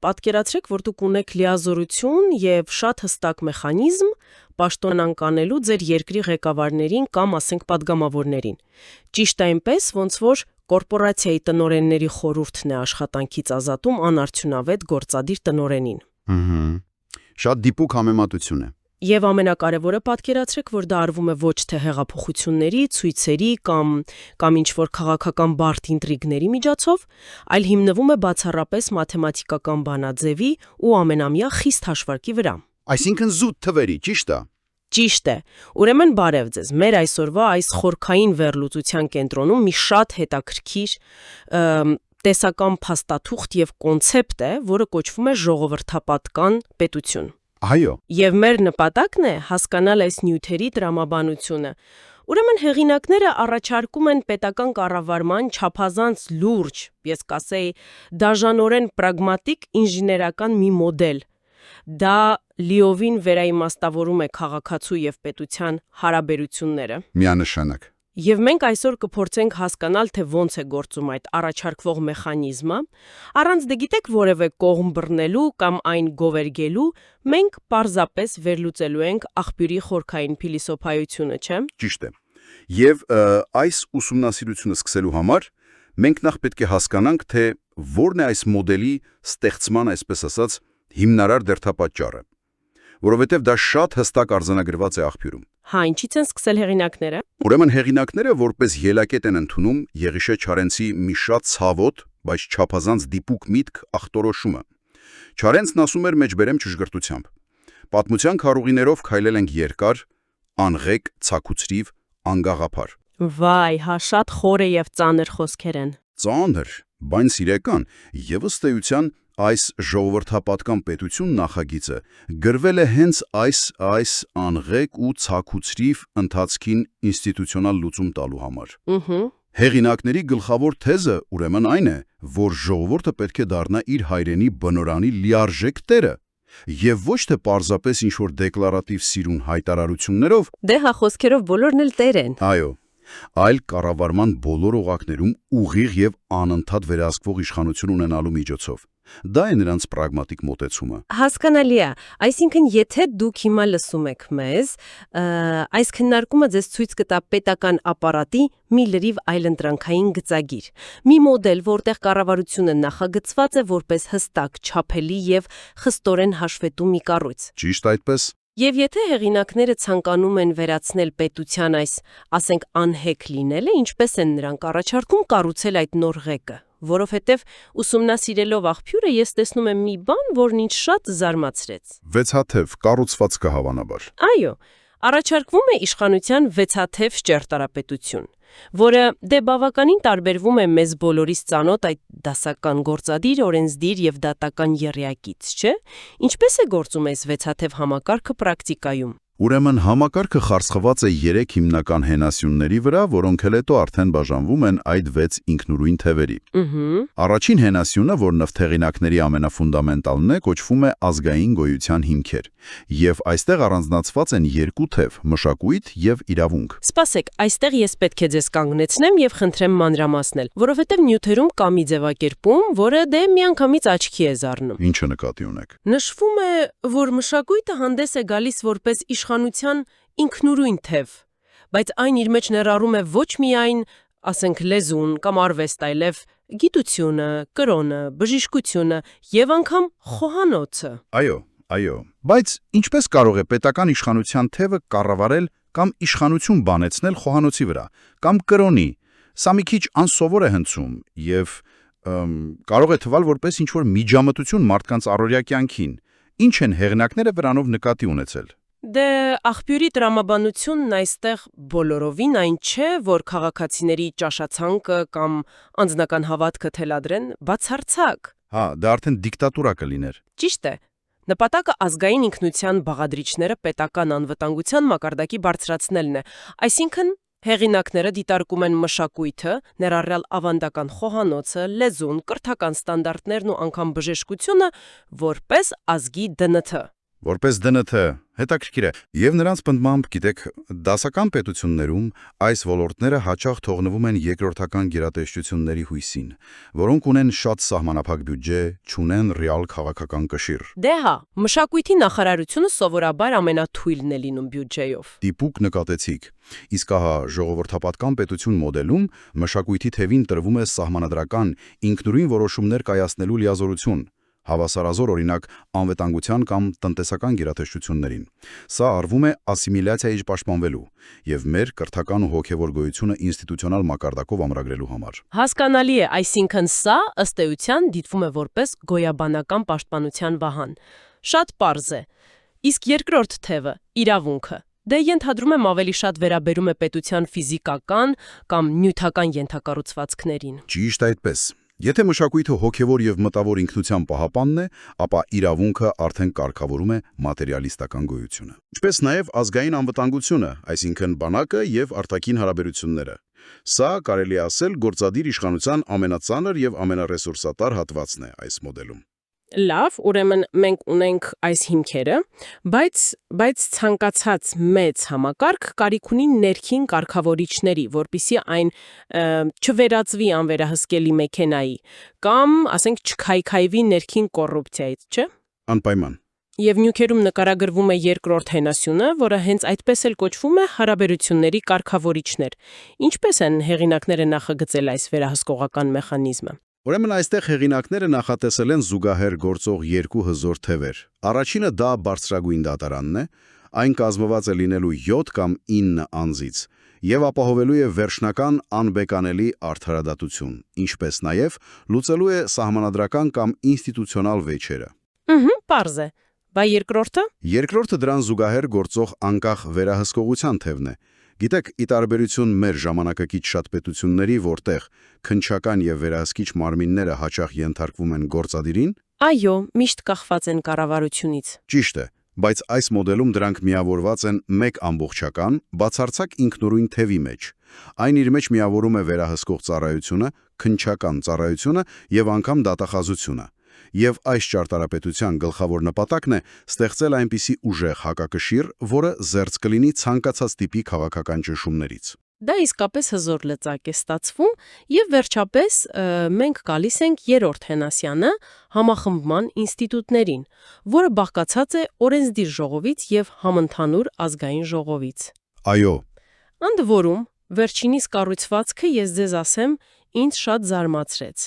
պատկերացրեք, որ դուք ունեք լիազորություն եւ շատ հստակ մեխանիզմ պաշտոնանկ անելու ձեր երկրի ղեկավարներին կամ ասենք падգամավորներին։ Ճիշտ այնպես, ոնց որ կորպորացիայի տնօրենների խորհուրդն է աշխատանքից ազատում անարդյունավետ գործադիր տնօրենին։ Շատ դիպուկ համեմատություն է։ Եվ ամենակարևորը պատկերացրեք, որ դա արվում է ոչ թե հեղափոխությունների, ցույցերի կամ ինչ-որ քաղաքական բարդ ինտրիգների միջոցով, այլ հիմնվում է բացառապես մաթեմատիկական բանաձևի ու ամենամյա խիստ հաշվարկի վրա։ Այսինքն զուտ թվերի, ճիշտ է։ Ճիշտ է։ Ուրեմն բարև ձեզ։ Մեր այսօրվա այս խորքային վերլուծության կենտրոնում մի շատ հետաքրքիր տեսական փաստաթուղթ եւ կոնցեպտ է, որը կոչվում է ժողովրդապատկան պետություն։ Այո։ Եվ մեր նպատակն է հասկանալ այս նյութերի տրամաբանությունը։ Ուրեմն հեղինակները առաջարկում են պետական կառավարման չափազանց լուրջ, ես կասեի, դաժանորեն պրագմատիկ ինժեներական մի մոդել։ Դա լիովին վերաիմաստավորում է քաղաքացու եւ պետության հարաբերությունները։ Միանշանակ։ Եվ մենք այսօր կփորձենք հասկանալ, թե ոնց է գործում այդ առաջարկվող մեխանիզմը, առանց դե գիտեք որևէ կողմ բռնելու կամ այն գովերգելու, մենք պարզապես վերլուծելու ենք աղբյուրի խորքային փիլիսոփայությունը, չէ՞։ Ճիշտ է։ Եվ այս ուսումնասիրությունը սկսելու համար մենք նախ պետք է հասկանանք, թե որն է այս մոդելի ստեղծման, այսպես ասած, հիմնարար դերդապատճառը, որովհետև դա շատ հստակ արձանագրված է աղբյուրում։ Հա, ինչից են սկսել հեղինակները։ Ուրեմն հեղինակները որպես ելակետ են ընդունում Եղիշե Չարենցի մի շատ ցավոտ, բայց չափազանց դիպուկ միտք ախտորոշումը։ Չարենցն ասում էր մեջբերեմ ճշգրտությամբ. պատմության քարուղիներով քայլել ենք երկար, անղեկ, ցաքուցրիվ, անգաղափար։ Վայ, հա, շատ խորը եւ ծանր խոսքեր են։ Ծանր, բայց իրական, եւ ըստ էության այս ժողովրդապատկան պետություն նախագիծը գրվել է հենց այս անղեկ ու ցաքուցրիվ ընթացքին ինստիտուցիոնալ լուծում տալու համար։ Հեղինակների գլխավոր թեզը ուրեմն այն է, որ ժողովուրդը պետք է դառնա իր հայրենի բնորանի լիարժեք տերը, եւ ոչ թե պարզապես ինչ-որ դեկլարատիվ սիրուն հայտարարություններով։ Դե հա, խոսքերով բոլորն էլ տեր են։ Այո, այլ կառավարման բոլոր օղակներում ուղիղ եւ անընդհատ վերահսկվող իշխանություն ունենալու միջոցով։ Դա է նրանց պրագմատիկ մոտեցումը։ Հասկանալի է, այսինքն եթե դուք հիմա լսում եք մեզ, այս քննարկումը ձեզ ցույց կտա պետական ապարատի մի լրիվ այլընտրանքային գծագիր։ Մի մոդել, որտեղ կառավարությունը նախագծված է որպես հստակ, չափելի եւ խստորեն հաշվետու մի կառույց։ Ճիշտ այդպես։ Եվ եթե հեղինակները ցանկանում են վերացնել պետության այս, ասենք, անհեգ լինելը, ինչպես են նրանք առաջարկում կառուցել այդ նոր ղեկը, որովհետև ուսումնասիրելով աղբյուրը ես տեսնում եմ մի բան, որն ինձ շատ զարմացրեց։ Վեցաթև կառուցվածքը հավանաբար։ Այո, առաջարկվում է իշխանության վեցաթև ճարտարապետություն, որը դե բավականին տարբերվում է մեզ բոլորիս ծանոթ այդ դասական գործադիր, օրենսդիր եւ դատական եռյակից, չէ՞։ Ինչպես է գործում այս վեցաթև համակարգը պրակտիկայում։ Ուրեմն համակարգը խարսխված է 3 հիմնական հենասյունների վրա, որոնք էլ հետո արդեն բաժանվում են այդ 6 ինքնուրույն թևերի։ Առաջին հենասյունը, որ նվթեղինակների ամենաֆունդամենտալն է, կոչվում է ազգային գոյության հիմքեր, եւ այստեղ առանձնացված են 2 թև՝ մշակույթ եւ իրավունք։ Սպասեք, այստեղ ես պետք է ձեզ կանգնեցնեմ եւ խնդրեմ մանրամասնել, որովհետեւ նյութերում կա մի ձևակերպում, որը դե միանգամից աչքի է զարնում։ Ինչը նկատի ունեք։ Նշվում է, որ մշակույթը հանդես է գալիս որպես իշխանության ինքնուրույն թև, բայց այն իր մեջ ներառում է ոչ միայն, ասենք, լեզուն կամ արվեստ, այլև գիտությունը, կրոնը, բժշկությունը եւ անգամ խոհանոցը։ Այո, բայց ինչպես կարող է պետական իշխանության թևը կառավարել կամ իշխանություն բանեցնել խոհանոցի վրա, կամ կրոնի։ Սա մի քիչ անսովոր է հնչում եւ կարող է թվալ որպես ինչ-որ միջամտություն մարդկանց առօրյա կյանքին։ Ինչ են հեղինակները վրանով նկատի ունեցել։ Դե աղբյուրի տրամաբանությունն այստեղ բոլորովին այն չէ, որ քաղաքացիների ճաշացանկը կամ անձնական հավատքը թելադրեն, բացարձակ։ Հա, դա արդեն դիկտատուրա կլիներ։ Ճիշտ է։ Նպատակը ազգային ինքնության բաղադրիչները պետական անվտանգության մակարդակի բարձրացնելն է, այսինքն հեղինակները դիտարկում են մշակույթը, ներառյալ ավանդական խոհանոցը, լեզուն, կրթական ստանդարտներն ու անգամ բժշկությունը որպես ազգի ԴՆԹ։ Որպես ԴՆԹ հետաքրքիր է, եւ նրանց պնդմամբ, գիտեք, դասական պետություններում այս ոլորտները հաճախ թողնվում են երկրորդական գերատեսչությունների հույսին, որոնք ունեն շատ սահմանափակ բյուջե, չունեն ռեալ քաղաքական կշիռ։ Դե հա, մշակույթի նախարարությունը սովորաբար ամենաթույլն է լինում բյուջեով։ Տիպուկ նկատեցիք։ Իսկ ահա ժողովրդապատական պետություն մոդելում մշակույթի թևին տրվում է սահմանադրական ինքնուրույն որոշումներ կայացնելու լիազորություն, հավասարազոր օրինակ անվտանգության կամ տնտեսական գերատեսչություններին։ Սա արվում է ասիմիլյացիայից պաշտպանվելու եւ մեր կրթական ու հոգեվոր գոյությունը ինստիտուցիոնալ մակարդակով ամրագրելու համար։ Հասկանալի է, այսինքն սա ըստ էության դիտվում է որպես գոյաբանական պաշտպանության վահան։ Շատ պարզ է։ Իսկ երկրորդ թևը՝ իրավունքը։ Դե ենթադրում եմ ավելի շատ վերաբերում է պետության ֆիզիկական կամ նյութական ենթակառուցվածքներին։ Ճիշտ այդպես։ Եթե մշակույթը հոգևոր եւ մտավոր ինքնության պահապանն է, ապա իրավունքը արդեն կարգավորում է մատերիալիստական գոյությունը։ Ինչպես նաեւ ազգային անվտանգությունը, այսինքն բանակը եւ արտաքին հարաբերությունները։ Սա կարելի է ասել գործադիր իշխանության ամենածանր եւ ամենառեսուրսատար հատվածն է այս մոդելում։ Լավ, ուրեմն մենք ունենք այս հիմքերը, բայց ցանկացած մեծ համակարգ կարիք ունի ներքին կարգավորիչների, որպեսզի այն չվերածվի անվերահսկելի մեքենայի կամ, ասենք, չքայքայվի ներքին կոռուպցիայից, չէ՞։ Անպայման։ Եվ նյութերում նկարագրվում է երկրորդ հենասյունը, որը հենց այդպես էլ կոչվում է հարաբերությունների կարգավորիչներ։ Ինչպես են հեղինակները նախագծել այս վերահսկողական մեխանիզմը։ Ուրեմն այստեղ հեղինակները նախատեսել են զուգահեռ գործող երկու հզոր թևեր։ Առաջինը դա բարձրագույն դատարանն է, այն կազմված է լինելու 7 կամ 9 անձից եւ ապահովելու է վերջնական անբեկանելի արդարադատություն, ինչպես նաեւ լուծելու է սահմանադրական կամ ինստիտուցիոնալ վեճերը։ Պարզ է։ Բա երկրորդը։ Երկրորդը դրան զուգահեռ գործող անկախ վերահսկողության թևն է։ Գիտեք, ի տարբերություն մեր ժամանակակից շատ պետությունների, որտեղ քննչական եւ վերահսկիչ մարմինները հաճախ ենթարկվում են գործադիրին, Այո, միշտ կախված են կառավարությունից։ ճիշտ է, բայց այս մոդելում դրանք միավորված են մեկ ամբողջական, բացարձակ ինքնուրույն թևի մեջ։ Այն իր մեջ միավորում է վերահսկող ծառայությունը, քննչական ծառայությունը եւ անգամ դատախազությունը։ Եվ այս ճարտարապետության գլխավոր նպատակն է ստեղծել այնպիսի ուժեղ հակակշիռ, որը զերծ կլինի ցանկացած տիպի քաղաքական ճնշումներից։ Դա իսկապես հզոր լծակ է ստացվում, եւ վերջապես մենք գալիս ենք երրորդ հենասյանը համախմբման ինստիտուտներին, որը բաղկացած է օրենսդիր ժողովից եւ համընդհանուր ազգային ժողովից։ Այո, Ընդ որում, վերջինիս կառուցվածքը, ես ձեզ ասեմ, ինձ շատ զարմացրեց։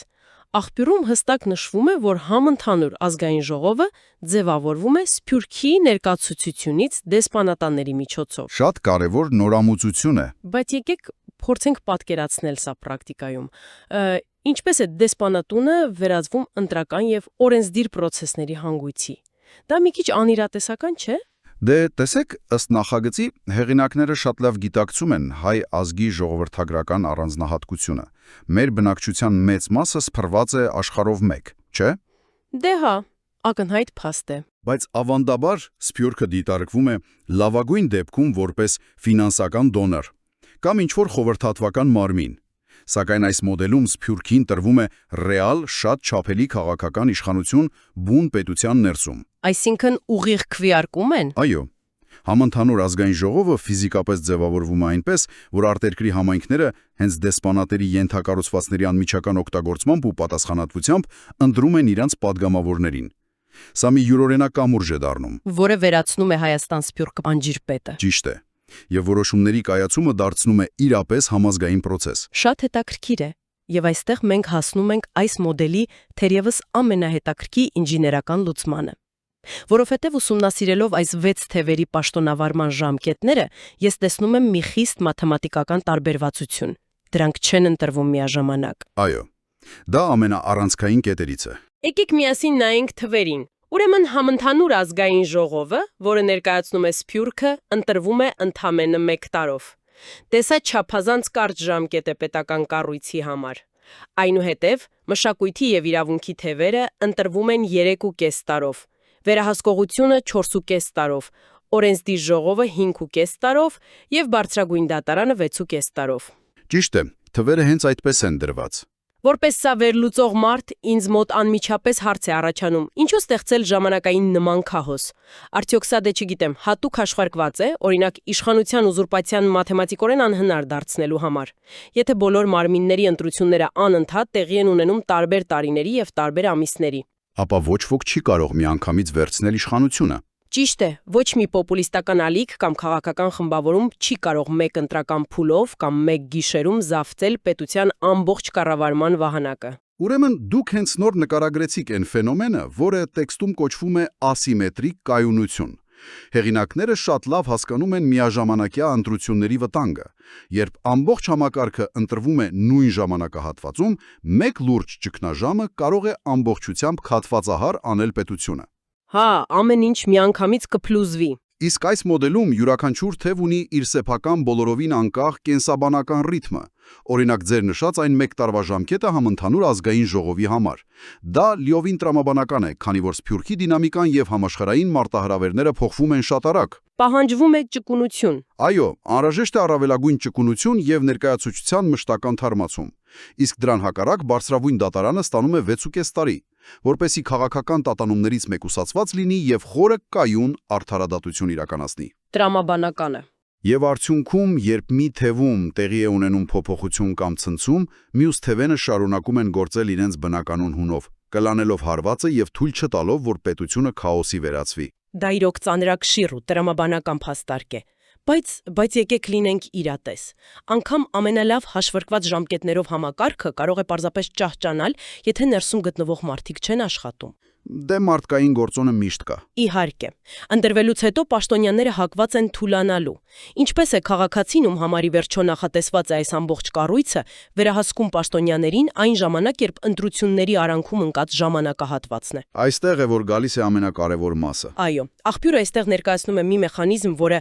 Աղբյուրում հստակ նշվում է, որ համընդհանուր ազգային ժողովը ձևավորվում է Սփյուռքի ներկայացուցությունից դեսպանատանների միջոցով։ շատ կարևոր նորամուծություն է։ Բայց եկեք փորձենք պատկերացնել սա պրակտիկայում։ Ինչպես է դեսպանատունը վերածվում ընտրական եւ օրենսդիր process-ների հանգույցի։ Դա մի քիչ անիրատեսական չէ՞։ Դե տեսեք, ըստ նախագծի հեղինակները շատ լավ գիտակցում են հայ ազգի ժողովրդագրական առանձնահատկությունը։ Մեր բնակչության մեծ մասը սփռված է աշխարհով մեկ, չէ՞։ Դե հա, ակնհայտ փաստ է։ Բայց ավանդաբար Սփյուռքը դիտարկվում է լավագույն դեպքում որպես ֆինանսական դոնոր կամ ինչ-որ խորհրդատվական մարմին։ Սակայն այս մոդելում Սփյուռքին տրվում է ռեալ շատ չափելի քաղաքական իշխանություն բուն պետության ներսում։ Այսինքն ուղիղ քվեարկում են։ Այո, համընդհանուր ազգային ժողովը ֆիզիկապես ձևավորվում է այնպես, որ արտերկրի համայնքները հենց դեսպանատերի ենթակառուցվածքների անմիջական օգտագործմամբ ու պատասխանատվությամբ ընտրում են իրենց падգամավորներին։ Սա մի յուրօրինակ կամուրջ է դառնում, Որը վերացնում է Հայաստան-Սփյուռք անջիրպետը։ ճիշտ է, եւ որոշումների կայացումը դարձնում է իրապես համազգային process։ Շատ հետաքրքիր է։ Եվ այստեղ մենք հասնում ենք այս մոդելի թերևս ամենահետաքրքիր ինժեներական լուծմանը։ Որովհետև ուսումնասիրելով այս 6 թևերի պաշտոնավարման ժամկետները, ես տեսնում եմ մի խիստ մաթեմատիկական տարբերվածություն։ Դրանք չեն ընտրվում միաժամանակ։ Այո, դա ամենաառանցքային կետերից է։ Եկեք միասին նայենք թվերին։ Ուրեմն համընդհանուր ազգային ժողովը, որը ներկայացնում է Սփյուռքը, ընտրվում է ընդամենը 1 տարով։ Տեսա չափազանց կարճ ժամկետ է պետական կառույցի համար։ Այնուհետև մշակույթի եւ իրավունքի թևերը ընտրվում են 3.5 տարով, վերահսկողությունը 4.5 տարով, օրենսդիր ժողովը 5.5 տարով եւ բարձրագույն դատարանը 6.5 տարով։ Ճիշտ է, թվերը հենց այդպես են դրված։ Որպես սա վերլուծող մարդ, ինձ մոտ անմիջապես հարց է առաջանում. ինչու ստեղծել ժամանակային նման քահոս։ Արդյոք սա դե չգիտեմ, հատուկ հաշվարկված է, օրինակ իշխանության ուզուրպացիան մաթեմատիկորեն անհնար դարձնելու համար։ Եթե բոլոր մարմինների ընտրությունները անընդհատ տեղի են ունենում տարբեր տարիների եւ տարբեր ամիսների։ Ապա ոչ ոք չի կարող միանգամից վերցնել իշխանությունը։ Ճիշտ է, ոչ մի պոպուլիստական ալիք կամ քաղաքական խմբավորում չի կարող մեկ ընտրական փուլով կամ մեկ գիշերում զավթել պետության ամբողջ կառավարման վահանակը։ Ուրեմն դուք հենց նոր նկարագրեցիք այն ֆենոմենը, որը տեքստում կոչվում է ասիմետրիկ կայունություն։ Հեղինակները շատ լավ հասկանում են միաժամանակյա ընտրությունների վտանգը։ Երբ ամբողջ համակարգը ընտրվում է նույն ժամանակահատվածում, մեկ լուրջ ճգնաժամը կարող է ամբողջությամբ քաթվածահար անել պետությունը։ Հա, ամեն ինչ միանգամից կփլուզվի։ Իսկ այս մոդելում յուրաքանչյուր թև ունի իր սեփական բոլորովին անկախ կենսաբանական ռիթմը։ Օրինակ ձեր նշած այն մեկ տարվա ժամկետը համընդհանուր ազգային ժողովի համար։ Դա լիովին տրամաբանական է, քանի որ Սփյուռքի դինամիկան եւ համաշխարհային մարտահրավերները փոխվում են շատ արագ։ Պահանջվում է ճկունություն։ Այո, անհրաժեշտ է առավելագույն ճկունություն եւ ներկայացուցչության մշտական թարմացում։ Իսկ դրան հակառակ բարձրավույն դատարանը ստանում է 6.5 տարի, որպեսզի քաղաքական տատանումներից մեկուսացված լինի եւ խորը կայուն արդարադատություն իրականացնի։ Տրամաբանական է։ Եվ արդյունքում, երբ մի թևում տեղի է ունենում փոփոխություն կամ ցնցում, մյուս թևերը շարունակում են գործել իրենց բնականon հունով, կլանելով հարվածը եւ թույլ չտալով, որ պետությունը քաոսի վերածվի։ Դա իրոք ծանրակշիռ ու տրամաբանական փաստարկ է։ Բայց եկեք լինենք իրատես։ Անկամ ամենալավ հաշվարկված ժամկետներով համակարգը կարող է պարզապես ճահճանալ, եթե ներսում գտնվող մարդիկ չեն աշխատում։ Դե մարդկային գործոնը միշտ կա։ Իհարկե, ընտրվելուց հետո պաշտոնյաները հակված են թուլանալու։ Ինչպես է քաղաքացին, ում համարի վերջո նախատեսված է այս ամբողջ կառույցը, վերահսկում պաշտոնյաներին այն ժամանակ, երբ ընտրությունների արանքում ընկած ժամանակահատվածն է։ Այստեղ է, որ գալիս է ամենակարևոր մասը։ Այո, աղբյուրը այստեղ ներկայացնում է մի մեխանիզմ, որը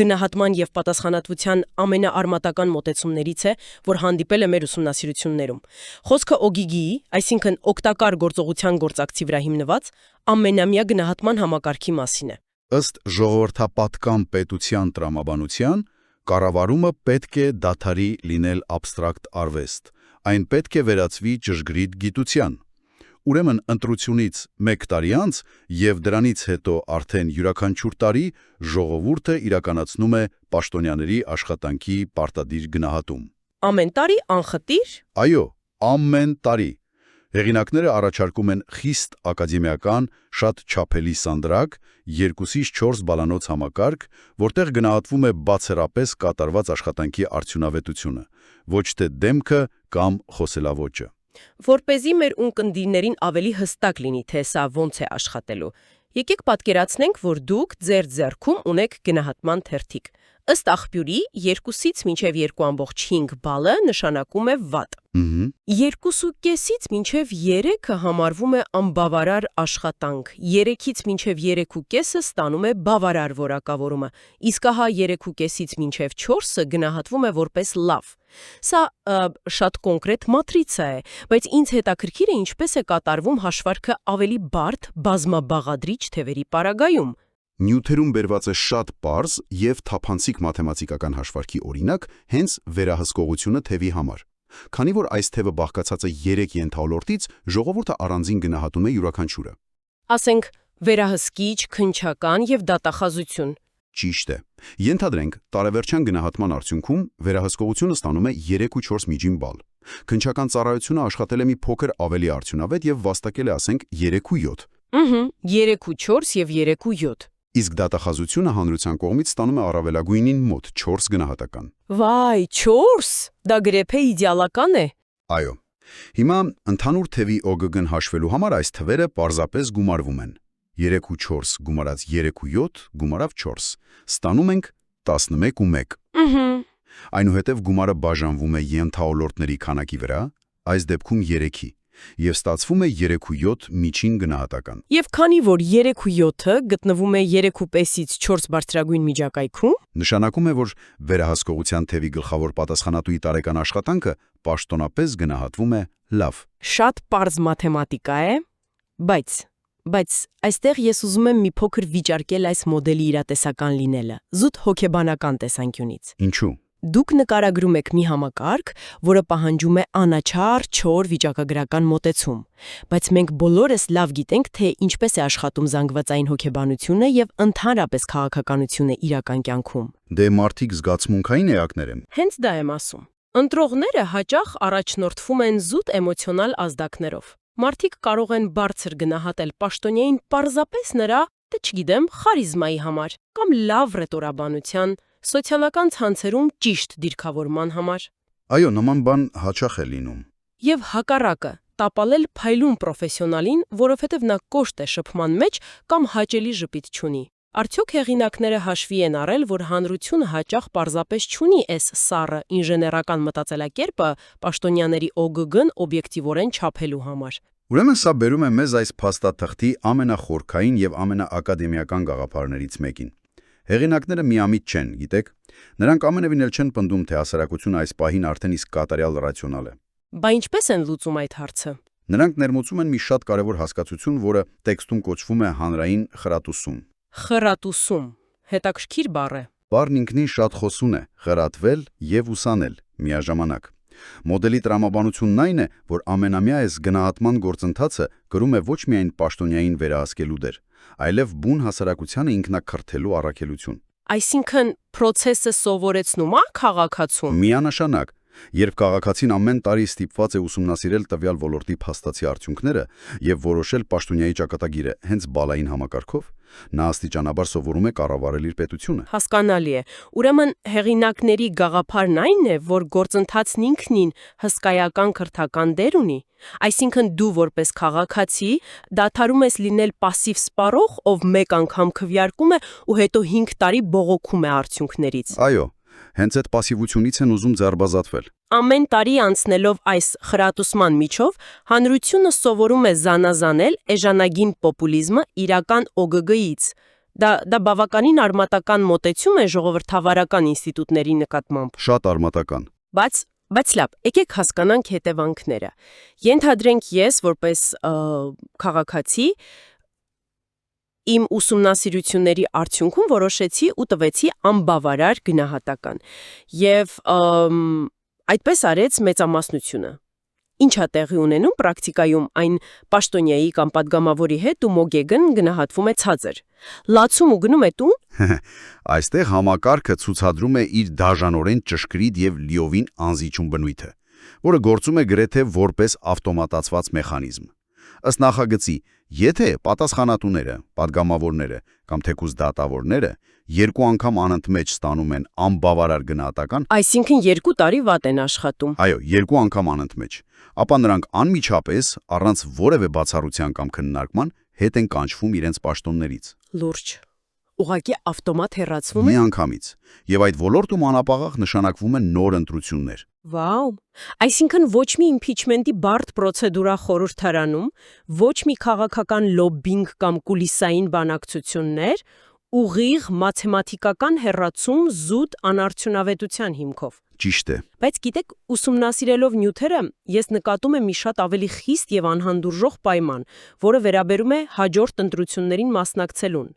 գնահատման եւ պատասխանատվության ամենաարմատական մոտեցումներից է, որ հանդիպել է մեր ուսումնասիրություններում։ Խոսքը օգիգիի, այսինքն օգտակար գործողության գործակցի վրա հիմնված ամենամյա գնահատման համակարգի մասին է։ Ըստ ժողովրդապատկան պետության տրամաբանության, կառավարումը պետք է դադարի լինել աբստրակտ արվեստ, այն պետք է վերածվի ճշգրիտ գիտության։ Ուրեմն ընտրությունից 1 տարի անց եւ դրանից հետո արդեն յուրաքանչյուր տարի ժողովուրդը իրականացնում է պաշտոնյաների աշխատանքի պարտադիր գնահատում։ Ամեն տարի անխտիր։ Այո, ամեն տարի։ Հեղինակները առաջարկում են խիստ ակադեմիական, շատ չափելի սանդրակ, 2-ից 4 բալանոց համակարգ, որտեղ գնահատվում է բացառապես կատարված աշխատանքի արդյունավետությունը, ոչ թե դեմքը կամ խոսելաոճը։ Որպեսզի մեր ունկնդիրներին ավելի հստակ լինի, թե սա ոնց է աշխատելու, եկեք պատկերացնենք, որ դուք ձեր ձեռքում ունեք գնահատման թերթիկ։ Ըստ աղբյուրի 2-ից մինչև 2.5 բալը նշանակում է վատ։ 2.5-ից մինչև 3-ը համարվում է անբավարար աշխատանք, 3-ից մինչև 3.5-ը ստանում է բավարար որակավորումը, իսկ ահա 3.5-ից մինչև 4-ը գնահատվում է որպես լավ։ Սա շատ կոնկրետ մատրիցա է, բայց ինձ հետաքրքիր է ինչպես է կատարվում հաշվարկը ավելի բարդ, բազմաբաղադրիչ թևերի պարագայում։ Նյութերում բերված է շատ պարզ եւ թափանցիկ մաթեմատիկական հաշվարկի օրինակ հենց վերահսկողությունը թևի համար։ Քանի որ այս թևը բաղկացած է 3 ենթալորտից, ժողովուրդը առանձին գնահատում է յուրաքանչյուրը։ Ասենք վերահսկիչ, քննչական եւ դատախազություն։ Ճիշտ է։ Ենթադրենք, տարեվերջյան գնահատման արդյունքում վերահսկողությունը ստանում է 3 ու 4 միջին բալ։ Քննչական ծառայությունը աշխատել է մի փոքր ավելի արդյունավետ եւ վաստակել է, ասենք, 3 ու 7։ 3 ու 4 եւ 3 ու 7։ Իսկ դատախազությունը հանրության կողմից ստանում է առավելագույնին մոտ 4 գնահատական։ Վայ, 4։ Դա գրեթե իդեալական է։ Այո։ Հիմա ընդհանուր թևի ՕԳԳ-ն հաշվելու համար այս թվերը պարզապես գումարվում են։ 3 ու 4 գումարած 3 ու 7 գումարավ 4։ Ստանում ենք 11 ու 1։ Այնուհետև գումարը բաժանվում է ենթաոլորտների քանակի վրա, այս դեպքում 3-ի, եւ ստացվում է 3 ու 7 միջին գնահատական։ Եվ քանի որ 3 ու 7-ը գտնվում է 3.5-ից 4 բարձրագույն միջակայքում, նշանակում է, որ վերահսկողության թևի գլխավոր պատասխանատուի տարեկան աշխատանքը պաշտոնապես գնահատվում է լավ։ Շատ պարզ մաթեմատիկա է, բայց այստեղ ես ուզում եմ մի փոքր վիճարկել այս մոդելի իրատեսական լինելը, զուտ հոգեբանական տեսանկյունից։ Ինչու՞։ Դուք նկարագրում եք մի համակարգ, որը պահանջում է անաչառ, չոր վիճակագրական մոտեցում, բայց մենք բոլորս լավ գիտենք, թե ինչպես է աշխատում զանգվածային հոգեբանությունը եւ ընդհանրապես քաղաքականությունը իրական կյանքում։ Դե մարդիկ զգացմունքային էակներ են։ Հենց դա եմ ասում։ Ընտրողները հաճախ առաջնորդվում են զուտ էմոցիոնալ ազդակներով։ Մարդիկ կարող են բարձր գնահատել պաշտոնյային պարզապես նրա, չգիտեմ, խարիզմայի համար կամ լավ ռետորաբանության, սոցիալական ցանցերում ճիշտ դիրքավորման համար։ Այո, նման բան հաճախ է լինում։ Եվ հակառակը, տապալել փայլուն պրոֆեսիոնալին, որովհետև նա կոշտ է շփման մեջ կամ հաճելի ժպիտ չունի։ Արդյոք հեղինակները հաշվի են առել, որ հանրությունը հաճախ պարզապես չունի այս սառը ինժեներական մտածելակերպը պաշտոնյաների ՕԳԳ-ն օբյեկտիվորեն չափելու համար։ Ուրեմն սա բերում է մեզ այս փաստաթղթի ամենախորքային եւ ամենաակադեմիական գաղափարներից մեկին։ Հեղինակները միամիտ չեն, գիտեք։ Նրանք ամենևին էլ չեն պնդում, թե հասարակությունը այս պահին արդեն իսկ կատարյալ ռացիոնալ է։ Բա ինչպես են լուծում այդ հարցը։ Նրանք ներմուծում են մի շատ կարևոր հասկացություն, որը տեքստում կոչվում է հանրային խրատուսում։ Խրատուսում, հետաքրքիր բառ է։ Բառն ինքնին շատ խոսուն է՝ խրատվել եւ ուսանել միաժամանակ։ Մոդելի տրամաբանությունն այն է, որ ամենամյա այս գնահատման գործընթացը կրում է ոչ միայն պաշտոնյային վերահսկելու դեր, այլև բուն հասարակությանը ինքնակրթելու առաքելություն։ Այսինքն, process-ը սովորեցնում է քաղաքացուն։ Միանշանակ, երբ քաղաքացին ամեն տարի ստիպված է ուսումնասիրել տվյալ ոլորտի փաստացի արդյունքները եւ որոշել պաշտոնյայի ճակատագիրը հենց բալային համակարգով, նա աստիճանաբար սովորում է կառավարել իր պետությունը։ Հասկանալի է։ Ուրեմն հեղինակների գաղափարն այն է, որ գործընթացն ինքնին հսկայական քրթական դեր ունի։ Այսինքն դու որպես քաղաքացի դադարում ես լինել пассив սպառող, ով մեկ անգամ քվեարկում է ու հետո 5 տարի բողոքում է արդյունքներից։ Այո, հենց այդ пассивությունից են ուզում ձերբազատվել։ Ամեն տարի անցնելով այս խրատուսման միջով, հանրությունը սովորում է զանազանել էժանագին պոպուլիզմը իրական ՕԳԳ-ից։ Դա բավականին արմատական մոտեցում է ժողովրդավարական ինստիտուտների նկատմամբ։ Շատ արմատական։ Բայց լավ, եկեք հասկանանք հետևանքները։ Ենթադրենք ես որպես քաղաքացի իմ ուսումնասիրությունների արդյունքում որոշեցի ու տվեցի անբավարար գնահատական։ Եվ այդպես արեց մեծամասնությունը։ Ինչ է տեղի ունենում պրակտիկայում այն պաշտոնյայի կամ падգամավորի հետ ու մոգեգն գնահատվում է ցածր։ Լացում ու գնում է տուն։ Այստեղ համակարգը ցուցադրում է իր դաժանորեն ճշգրիտ եւ լիովին անզիջում բնույթը, որը գործում է գրեթե որպես ավտոմատացված մեխանիզմ։ Ըստ նախագծի, եթե պատասխանատուները, падգամավորները կամ թեկուզ դատավորները երկու անգամ անընդմեջ ստանում են անբավարար գնահատական, այսինքն 2 տարի վատ են աշխատում։ Այո, 2 անգամ անընդմեջ, ապա նրանք անմիջապես, առանց որևէ բացառության կամ քննարկման, հետ են կանչվում իրենց պաշտոններից։ Լուրջ։ Ուղղակի ավտոմատ հեռացվում է։ Միանգամից։ Եվ այդ ոլորտում անապաղաղ նշանակվում են նոր ընտրություններ։ Վաու։ Այսինքն ոչ մի իմփիչմենտի բարդ պրոցեդուրա խորհրդարանում, ոչ մի քաղաքական լոբբինգ կամ կուլիսային բանակցություններ, ուղիղ մաթեմատիկական հեռացում զուտ անարդյունավետության հիմքով։ Ճիշտ է։ Բայց գիտեք, ուսումնասիրելով նյութերը, ես նկատում եմ մի շատ ավելի խիստ եւ անհանդուրժող պայման, որը վերաբերում է հաջորդ ընտրություններին մասնակցելուն։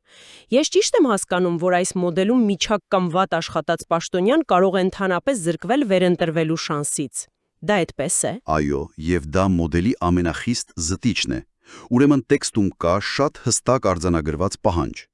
Ես ճիշտ եմ հասկանում, որ այս մոդելում միջակ կամ վատ աշխատած պաշտոնյան կարող է ընդհանրապես զրկվել վերընտրվելու շանսից։ Դա այդպես է։ Այո, եւ դա մոդելի ամենախիստ զտիչն է։ Ուրեմն տեքստում կա շատ հստակ արձանագրված պահանջ։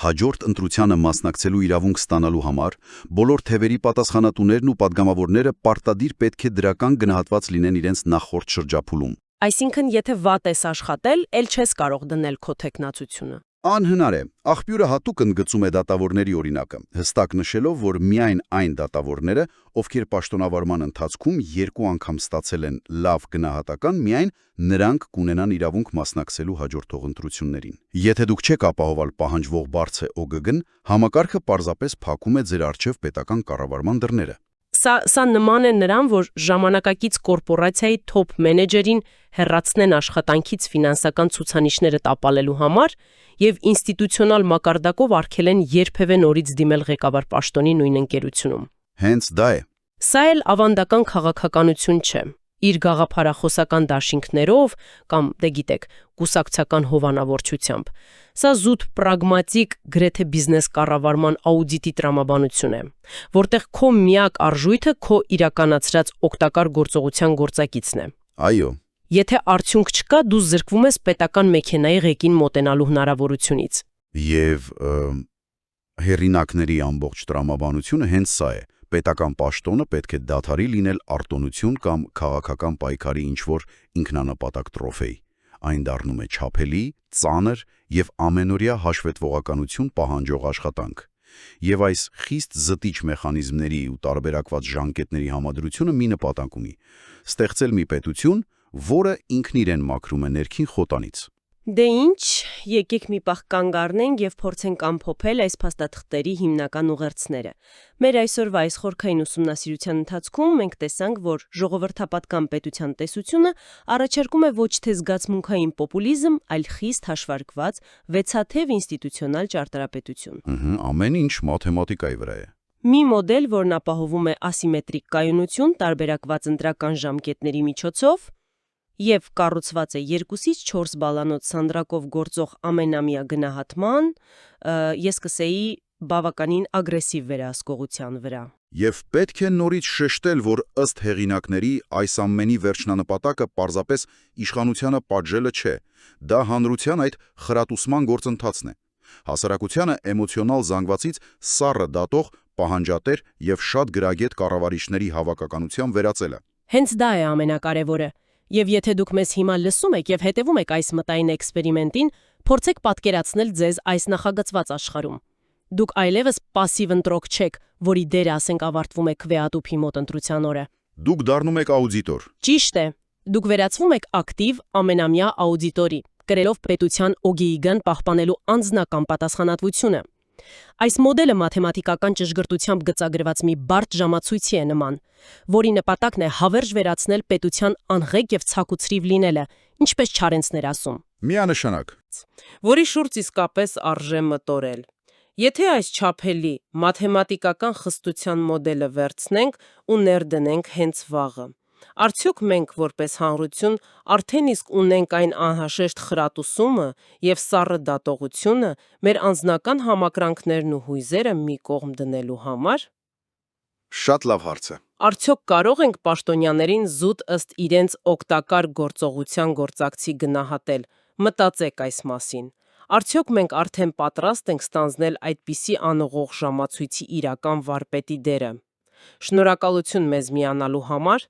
Հաջորդ ընտրությանը մասնակցելու իրավունք ստանալու համար բոլոր թևերի պատասխանատուներն ու падգամավորները պարտադիր պետք է դրական գնահատված լինեն իրենց նախորդ շրջափուլում։ Այսինքն, եթե վատ ես աշխատել, ել չես կարող դնել քո թեկնածությունը։ Անհնար է։ Աղբյուրը հատուկ ընդգծում է դատավորների օրինակը, հստակ նշելով, որ միայն այն դատավորները, ովքեր պաշտոնավարման ընթացքում 2 անգամ ստացել են լավ գնահատական, միայն նրանք կունենան իրավունք մասնակցելու հաջորդող ընտրություններին։ Եթե դուք չեք ապահոval պահանջվող բարձր ՕԳԳ-ն, համակարգը պարզապես փակում է ձեր առջև պետական կառավարման դռները։ Սա նման է նրան, որ ժամանակակից կորպորացիայի թոփ մենեջերին հեռացնեն աշխատանքից ֆինանսական ցուցանիշները տապալելու համար եւ ինստիտուցիոնալ մակարդակով արգելեն երբևէ նորից դիմել ղեկավար պաշտոնի նույն ընկերությունում։ Հենց դա է։ Սա էլ ավանդական քաղաքականություն չէ։ իր գաղափարախոսական դաշինքներով կամ, դե գիտեք, կուսակցական հովանավորչությամբ։ Սա զուտ պրագմատիկ գրեթե բիզնես կառավարման աուդիտի տրամաբանություն է, որտեղ քո միակ արժույթը քո իրականացրած օգտակար գործողության գործակիցն է։ Այո, Եթե արդյունք չկա, դու զրկվում ես պետական մեքենայի ղեկին մոտենալու հնարավորությունից։ եւ հերինակների ամբողջ տրամաբանությունը հենց սա է։ Պետական պաշտոնը պետք է դադարի լինել արտոնություն կամ քաղաքական պայքարի ինչ-որ ինքնանպատակ տրոֆեյ։ Այն դառնում է չափելի, ծանր եւ ամենօրյա հաշվետվողականություն պահանջող աշխատանք։ Եվ այս խիստ զտիչ մեխանիզմների ու տարբերակված ժանկետների համադրությունը մի նպատակ ունի՝ ստեղծել մի պետություն, որը ինքն իրեն մաքրում է ներքին խոտանից։ Դե ինչ, եկեք մի պահ կանգ առնենք եւ փորձենք ամփոփել այս փաստաթղթերի հիմնական ուղերձները։ Մեր այսօրվա այս խորքային ուսումնասիրության ընթացքում մենք տեսանք, որ ժողովրդապատկան պետության տեսությունը առաջարկում է ոչ թե զգացմունքային պոպուլիզմ, այլ խիստ հաշվարկված, վեցաթև ինստիտուցիոնալ ճարտարապետություն։ Ամեն ինչ մաթեմատիկայի վրա է։ Մի մոդել, որն ապահովում է ասիմետրիկ կայունություն տարբերակված ընտրական ժամկետների միջոցով և կառուցված է 2-ից 4 բալանոց սանդրակով գործող ամենամյա գնահատման, ես կսեի բավականին ագրեսիվ վերահսկողության վրա։ Եվ պետք է նորից շեշտել, որ ըստ հեղինակների այս ամենի վերջնանպատակը պարզապես իշխանությանը պատժելը չէ, դա հանրության այդ խրատուսման գործընթացն է։ Հասարակությանը էմոցիոնալ զանգվածից սառը դատող, պահանջատեր եւ շատ գրագետ կառավարիչների հավաքականության վերածելը։ Հենց դա է ամենակարևորը։ Եվ եթե դուք մեզ հիմա լսում եք եւ հետևում եք այս մտային էքսպերիմենտին, փորձեք պատկերացնել ձեզ այս նախագծված աշխարհում։ Դուք այլևս пассив ընտրող չեք, որի դերը, ասենք, ավարտվում է քվեատուփի մոտ ընտրության օրը։ Դուք դառնում եք աուդիտոր։ Ճիշտ է։ Դուք վերածվում եք ակտիվ ամենամյա աուդիտորի, կրելով պետության օգեիգան պահպանելու անձնական պատասխանատվությունը։ Այս մոդելը մաթեմատիկական ճշգրտությամբ գծագրված մի բարդ ժամացույցի է նման, որի նպատակն է հավերժ վերացնել պետության անղեկ եւ ցակուցրիվ լինելը, ինչպես Չարենցն էր ասում։ Միանշանակ։ Որի շուրջ իսկապես արժե մտորել։ Եթե այս չափելի մաթեմատիկական խստության մոդելը վերցնենք ու ներդնենք հենց վաղը, արդյոք մենք որպես հանրություն արդեն իսկ ունենք այն անհաշեշտ խրատուսումը եւ սառը դատողությունը մեր անձնական համակրանքներն ու հույզերը մի կողմ դնելու համար։ Շատ լավ հարց է։ Արդյոք կարող ենք պաշտոնյաներին զուտ ըստ իրենց օգտակար գործողության գործակցի գնահատել։ Մտածեք այս մասին։ Արդյոք մենք արդեն պատրաստ ենք ստանձնել այդպիսի անողող ժամացույցի իրական վարպետի դերը։ Շնորհակալություն մեզ միանալու համար։